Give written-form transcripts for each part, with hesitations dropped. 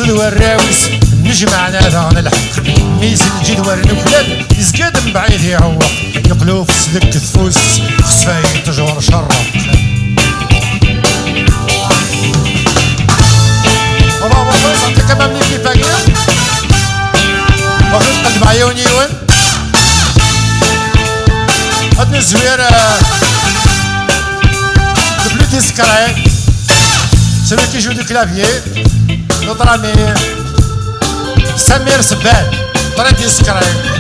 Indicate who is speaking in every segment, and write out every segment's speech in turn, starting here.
Speaker 1: نزل وراويس نجمعنا ذا الحق ميز الجدول نكلب يزقد من بعيد يعوق يقلو في سلك تفوس خصفاي تجور شرق بابا فوز انت كمان مني في باقيه واخد قلب عيوني وين هاد الزوير بلو ديسكري celui qui joue du clavier notre ami Samir Sbel très discret.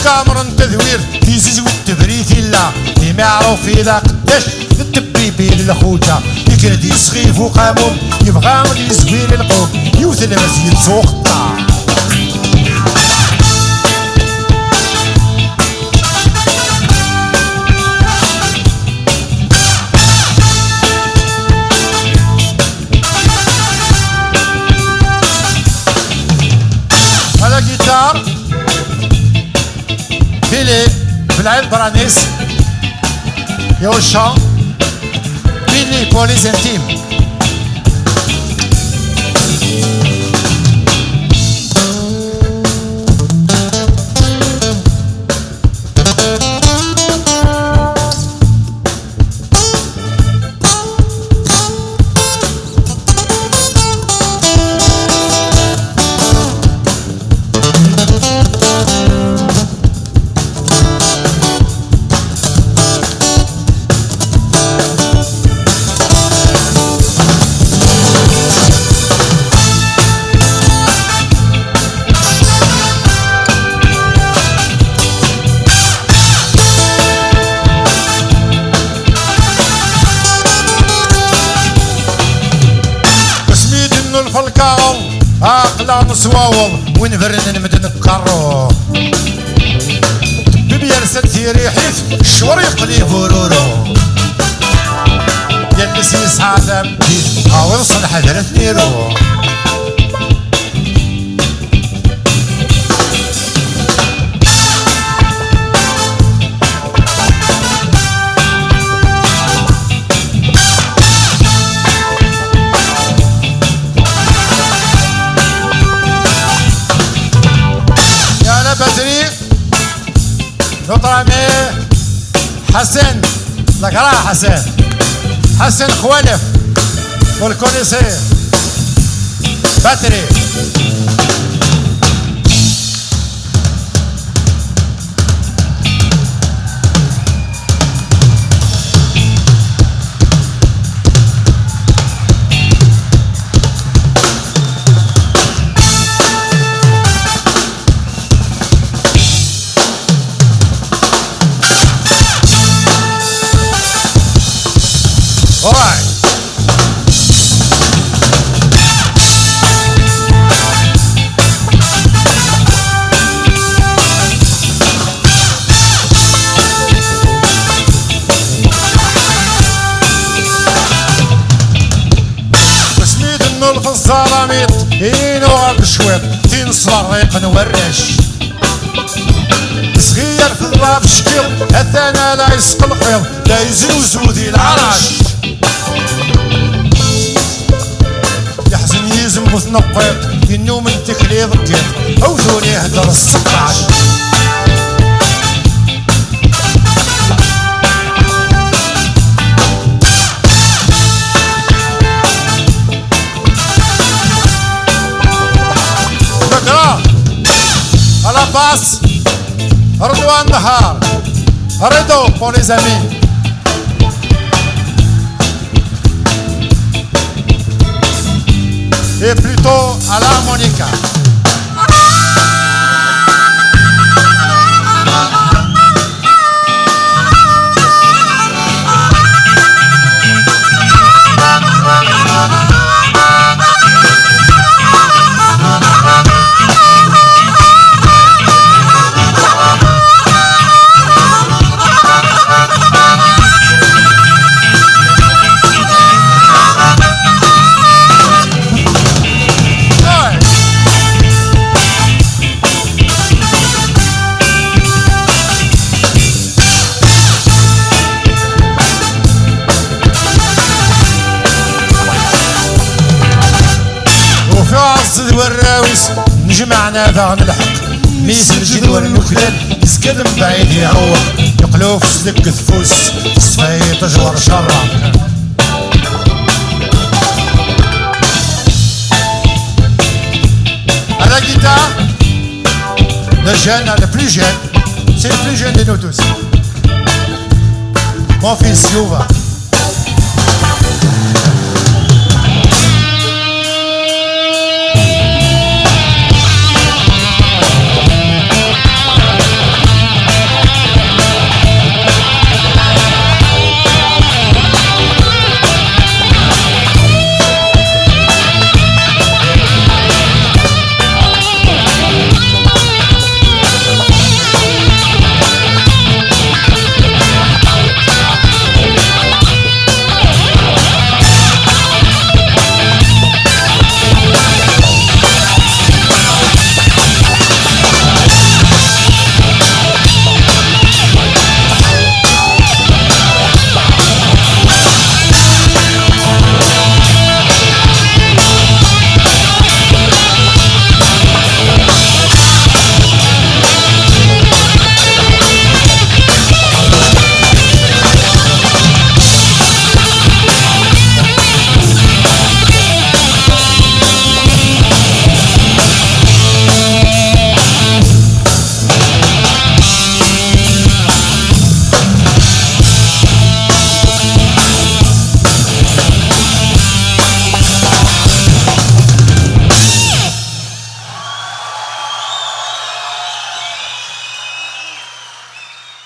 Speaker 1: كامر التذوير تيزيز والتبريث لا اللي ما يعرف إذا قداش التبريبي للخوجة يكرد يسخيف وقاموم يبغى غادي يزوير القوم يوثل مزيد سوق الطار هذا جيتار Philippe, Blaise Branis, et au chant, Billy pour les intimes. عقلا نصواوض ونفرن نمد نكرو بيبي يرسل ثيري حيث الشور يقلي برورو يلبس يسعى ذنبي هاو يوصل حذرة نيرو notre ami Hassan, la grande Hassan, Hassan Khoualef, vous le connaissez, batterie. الزلاميط إينو غاب شويط تين صريق نورش صغير في الباب شكيل أثانا لا يسقل قيض لا يزن وزودي العرش يحزن يزم وثنقيط ينو من تكليض كيط أو ثوني يهدر السقاش à la basse, Redouane Nahar, Redo pour les amis. Et plutôt à l'harmonica. زد والراويس نجمعنا ذا الحق ميس الجدول النكلال يسكن من بعيد يعوق يقلو في سلك ثفوس الصفاي تجور شرع la guitare, le jeune, le plus jeune, c'est le plus jeune de nous tous. Mon fils Youva.